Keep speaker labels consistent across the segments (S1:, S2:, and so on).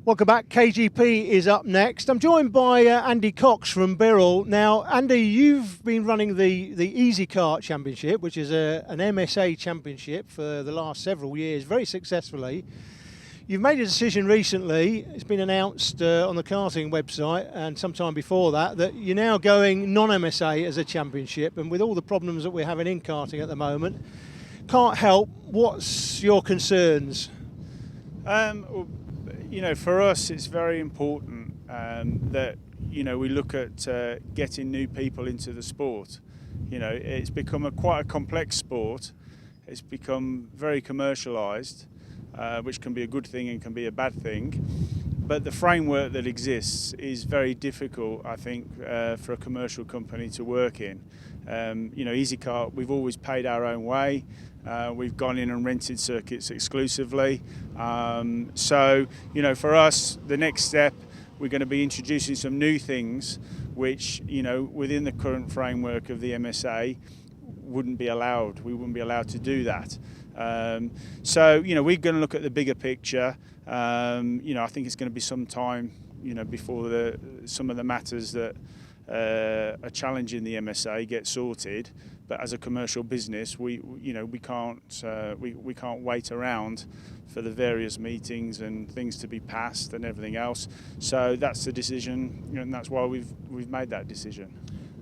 S1: Welcome back. KGP is up next. I'm joined by Andy Cox from Birrell. Now, Andy, you've been running the Easy Kart Championship, which is an MSA championship for the last several years, very successfully. You've made a decision recently, it's been announced on the karting website and sometime before that you're now going non-MSA as a championship, and with all the problems that we're having in karting at the moment, can't help, what's your concerns?
S2: For us, it's very important that, we look at getting new people into the sport. It's become quite a complex sport. It's become very commercialised, which can be a good thing and can be a bad thing. But the framework that exists is very difficult, I think, for a commercial company to work in. Easy Kart, we've always paid our own way. We've gone in and rented circuits exclusively. For us, the next step, we're going to be introducing some new things which, within the current framework of the MSA, wouldn't be allowed. We wouldn't be allowed to do that. We're going to look at the bigger picture. I think it's going to be some time, before some of the matters that are challenging the MSA get sorted. But as a commercial business, we can't wait around for the various meetings and things to be passed and everything else. So that's the decision, and that's why we've made that decision.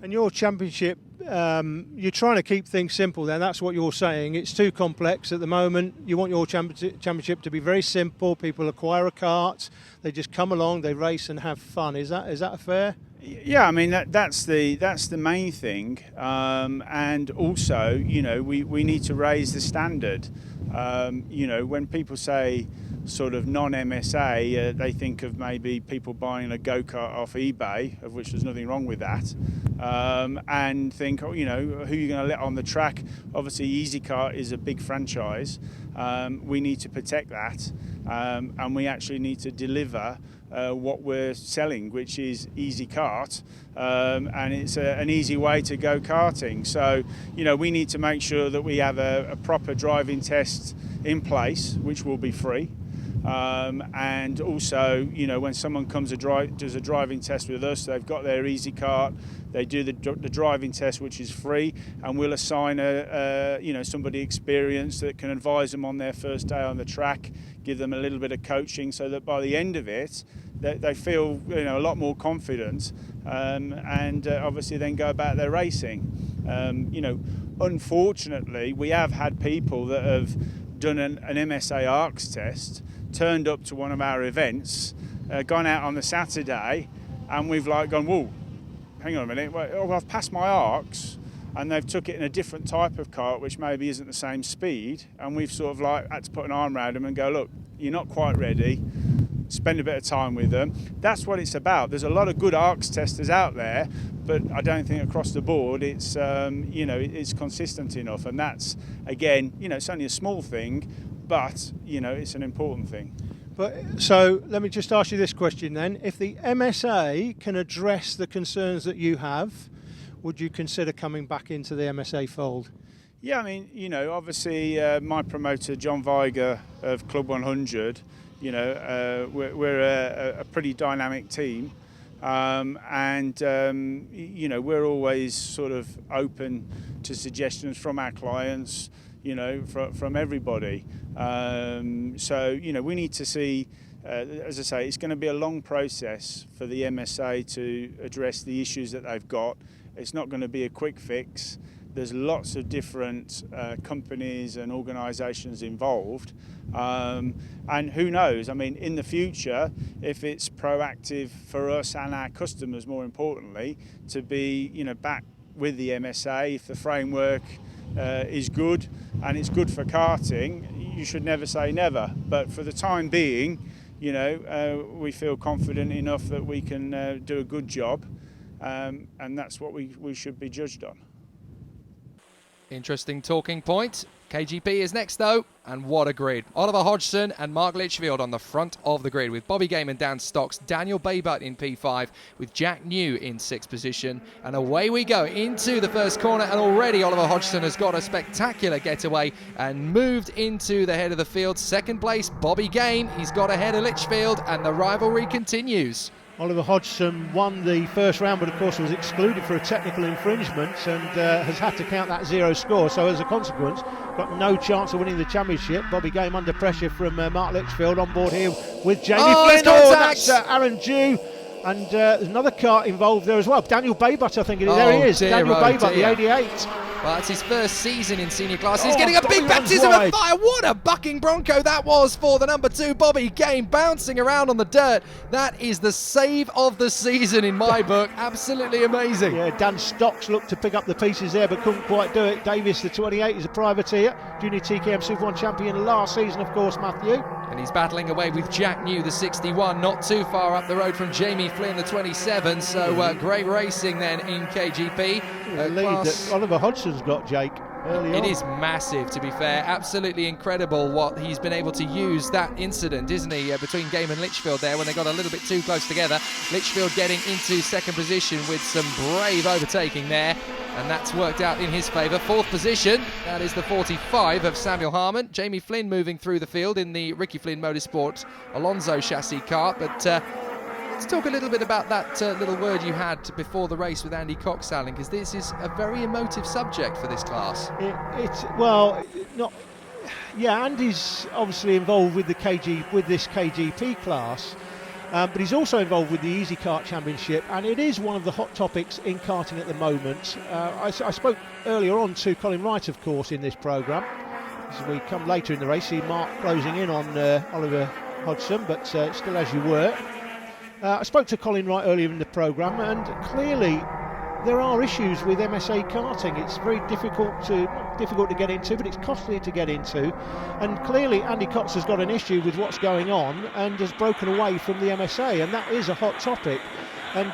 S1: And your championship, you're trying to keep things simple then, that's what you're saying. It's too complex at the moment. You want your championship to be very simple. People acquire a kart, they just come along, they race and have fun. Is that fair?
S2: Yeah, I mean that's the main thing, and also we need to raise the standard. When people say sort of non-MSA, they think of maybe people buying a go-kart off eBay, of which there's nothing wrong with that, and think, who are you going to let on the track? Obviously, Easy Kart is a big franchise. We need to protect that, and we actually need to deliver what we're selling, which is Easy Kart, and it's an easy way to go karting. So, we need to make sure that we have a proper driving test in place, which will be free. And also, when someone does a driving test with us, they've got their Easy Kart, they do the driving test, which is free, and we'll assign somebody experienced that can advise them on their first day on the track, give them a little bit of coaching, so that by the end of it, they feel a lot more confident, and obviously then go about their racing. Unfortunately, we have had people that have done an MSA ARCS test, turned up to one of our events, gone out on the Saturday, and we've gone, whoa, hang on a minute, well, I've passed my ARCS, and they've took it in a different type of kart, which maybe isn't the same speed, and we've sort of had to put an arm around them and go, look, you're not quite ready, spend a bit of time with them. That's what it's about. There's a lot of good ARCS testers out there, but I don't think across the board it's it's consistent enough, and that's, again, it's only a small thing, but it's an important thing.
S1: But so let me just ask you this question then: if the MSA can address the concerns that you have, would you consider coming back into the MSA fold?
S2: Yeah, I mean, obviously my promoter John Viger of Club 100, we're a pretty dynamic team, and we're always sort of open to suggestions from our clients, from everybody. We need to see, as I say, it's going to be a long process for the MSA to address the issues that they've got. It's not going to be a quick fix. There's lots of different companies and organisations involved, and who knows? I mean, in the future, if it's proactive for us and our customers, more importantly, to be back with the MSA, if the framework is good and it's good for karting, you should never say never. But for the time being, we feel confident enough that we can do a good job, and that's what we should be judged on.
S3: Interesting talking point. KGP is next though, and what a grid. Oliver Hodgson and Mark Litchfield on the front of the grid with Bobby Game and Dan Stocks, Daniel Baybutt in P5 with Jack New in 6th position. And away we go into the first corner, and already Oliver Hodgson has got a spectacular getaway and moved into the head of the field. Second place, Bobby Game. He's got ahead of Litchfield, and the rivalry continues.
S1: Oliver Hodgson won the first round, but of course was excluded for a technical infringement and has had to count that 0 score. So as a consequence, got no chance of winning the championship. Bobby Game under pressure from Mark Litchfield on board here with Jamie Flynn. That's Aaron Dew. And there's another car involved there as well. Daniel Baybutt, I think it is. There he is. Daniel Baybutt, the 88.
S3: Well, it's his first season in senior class. He's getting a big baptism of fire. What a bucking bronco that was for the number 2 Bobby Game, bouncing around on the dirt. That is the save of the season in my book. Absolutely amazing.
S1: Yeah, Dan Stocks looked to pick up the pieces there, but couldn't quite do it. Davis, the 28, is a privateer. Junior TKM Super 1 champion last season, of course, Matthew.
S3: And he's battling away with Jack New, the 61, not too far up the road from Jamie Flynn, the 27. So great racing then in KGP.
S1: The lead that Oliver Hodgson's got, Jake, early on.
S3: It is massive, to be fair. Absolutely incredible what he's been able to use that incident, isn't he, between Game and Litchfield there when they got a little bit too close together. Litchfield getting into second position with some brave overtaking there, and that's worked out in his favour. 4th position, that is the 45 of Samuel Harmon. Jamie Flynn moving through the field in the Ricky Flynn Motorsport Alonso chassis car, but let's talk a little bit about that little word you had before the race with Andy Cox, Alan, because this is a very emotive subject for this class.
S1: Andy's obviously involved with this KGP class, but he's also involved with the Easy Kart Championship, and it is one of the hot topics in karting at the moment. I spoke earlier on to Colin Wright, of course, in this programme. As we come later in the race, see Mark closing in on Oliver Hodgson, but still as you were. I spoke to Colin Wright earlier in the programme, and clearly there are issues with MSA karting. It's very difficult to get into, but it's costly to get into. And clearly Andy Cox has got an issue with what's going on and has broken away from the MSA, and that is a hot topic. And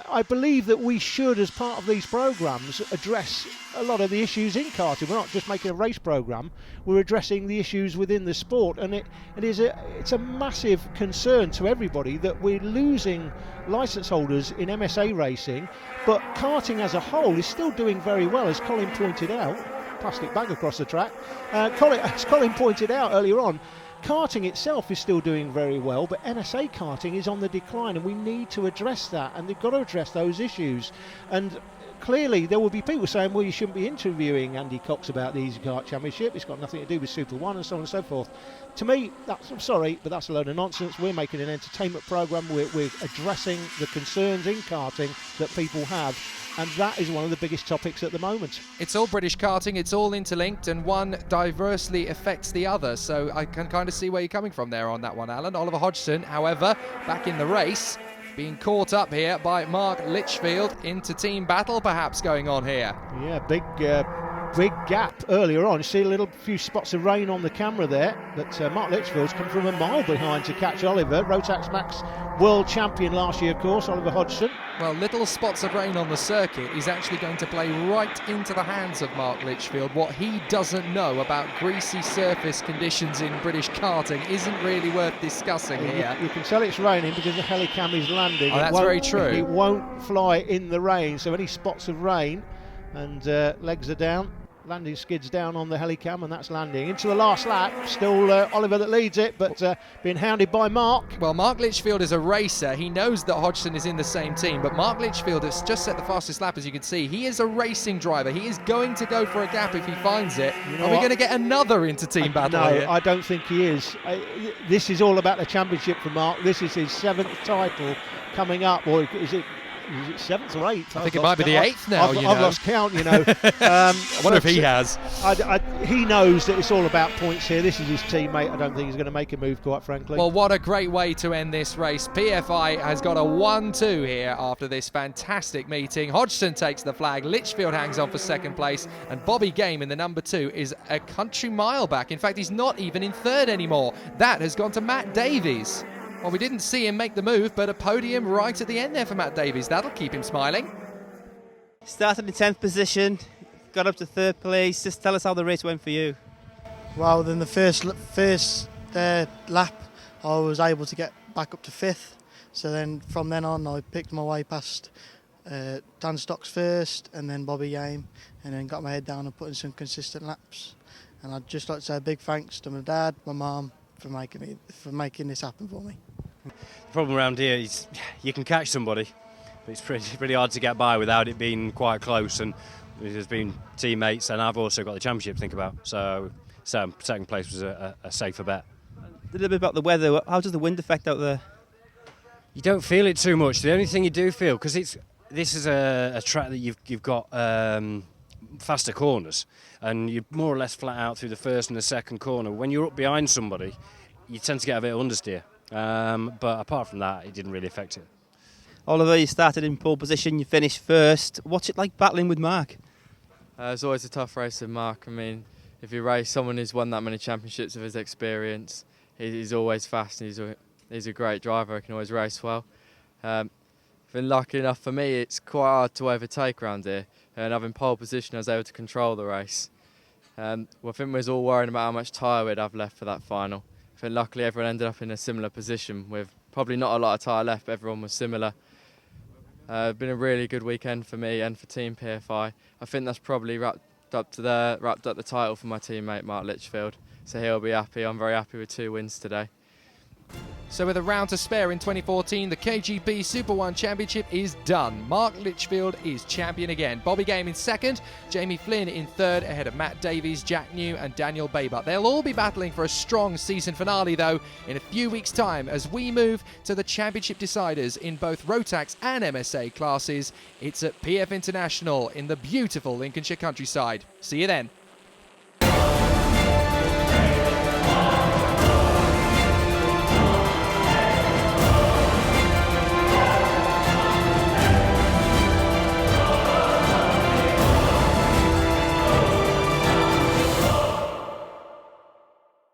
S1: I believe that we should, as part of these programmes, address a lot of the issues in karting. We're not just making a race programme, we're addressing the issues within the sport, and it's a massive concern to everybody that we're losing licence holders in MSA racing, but karting as a whole is still doing very well, as Colin pointed out. Plastic bag across the track. As Colin pointed out earlier on, karting itself is still doing very well, but MSA karting is on the decline, and we need to address that, and they've got to address those issues. And clearly there will be people saying, well, you shouldn't be interviewing Andy Cox about the Easy Kart Championship, it's got nothing to do with Super 1 and so on and so forth. To me, I'm sorry, but that's a load of nonsense. We're making an entertainment programme, we're addressing the concerns in karting that people have, and that is one of the biggest topics at the moment.
S3: It's all British karting, it's all interlinked, and one diversely affects the other, so I can kind of see where you're coming from there on that one, Alan. Oliver Hodgson, however, back in the race, being caught up here by Mark Litchfield into team battle perhaps going on here.
S1: Yeah, big gap earlier on. You see a few spots of rain on the camera there, but Mark Litchfield's come from a mile behind to catch Oliver. Rotax Max world champion last year, of course, Oliver Hodgson.
S3: Well, little spots of rain on the circuit is actually going to play right into the hands of Mark Litchfield. What he doesn't know about greasy surface conditions in British karting isn't really worth discussing here.
S1: You can tell it's raining because the helicam is landing.
S3: Oh, that's very true.
S1: It won't fly in the rain, so any spots of rain and legs are down. Landing skids down on the helicam, and that's landing into the last lap. Still Oliver that leads it, but being hounded by Mark.
S3: Well, Mark Litchfield is a racer. He knows that Hodgson is in the same team, but Mark Litchfield has just set the fastest lap, as you can see. He is a racing driver. He is going to go for a gap if he finds it. Are we going to get another into team battle
S1: No,
S3: here?
S1: I don't think he is. This is all about the championship for Mark. This is his 7th title coming up, or is it 7th or 8th?
S3: I think it might be the 8th now.
S1: I've lost count, I
S3: wonder if he has.
S1: He knows that it's all about points here. This is his teammate. I don't think he's going to make a move, quite frankly.
S3: Well, what a great way to end this race. PFI has got a 1-2 here after this fantastic meeting. Hodgson takes the flag, Litchfield hangs on for 2nd place, and Bobby Game in the number 2 is a country mile back. In fact, he's not even in 3rd anymore. That has gone to Matt Davies. Well, we didn't see him make the move, but a podium right at the end there for Matt Davies. That'll keep him smiling.
S4: Started in 10th position, got up to third place. Just tell us how the race went for you.
S5: Well, then the first lap, I was able to get back up to fifth. So then from then on, I picked my way past Dan Stocks first, and then Bobby Game, and then got my head down and put in some consistent laps. And I'd just like to say a big thanks to my dad, my mum, for making this happen for me.
S6: The problem around here is you can catch somebody, but it's pretty hard to get by without it being quite close. And there's been teammates, and I've also got the championship to think about. So second place was a safer bet.
S4: A little bit about the weather. How does the wind affect out there?
S6: You don't feel it too much. The only thing you do feel, because this is a track that you've got faster corners, and you're more or less flat out through the first and the second corner. When you're up behind somebody, you tend to get a bit of understeer. But apart from that, it didn't really affect it.
S4: Oliver, you started in pole position, you finished first. What's it like battling with Mark?
S7: It's always a tough race with Mark. I mean, if you race someone who's won that many championships with his experience, he's always fast and he's a great driver. He can always race well. Been lucky enough for me, it's quite hard to overtake around here. And having pole position, I was able to control the race. Well, I think we was all worrying about how much tyre we'd have left for that final. I think luckily everyone ended up in a similar position with probably not a lot of tyre left, but everyone was similar. Been a really good weekend for me and for Team PFI. I think that's probably wrapped up the title for my teammate Mark Litchfield. So he'll be happy. I'm very happy with 2 wins today.
S3: So with a round to spare in 2014, the KGP Super 1 Championship is done. Mark Litchfield is champion again. Bobby Game in second, Jamie Flynn in third, ahead of Matt Davies, Jack New and Daniel Baybutt. They'll all be battling for a strong season finale though in a few weeks' time as we move to the championship deciders in both Rotax and MSA classes. It's at PF International in the beautiful Lincolnshire countryside. See you then.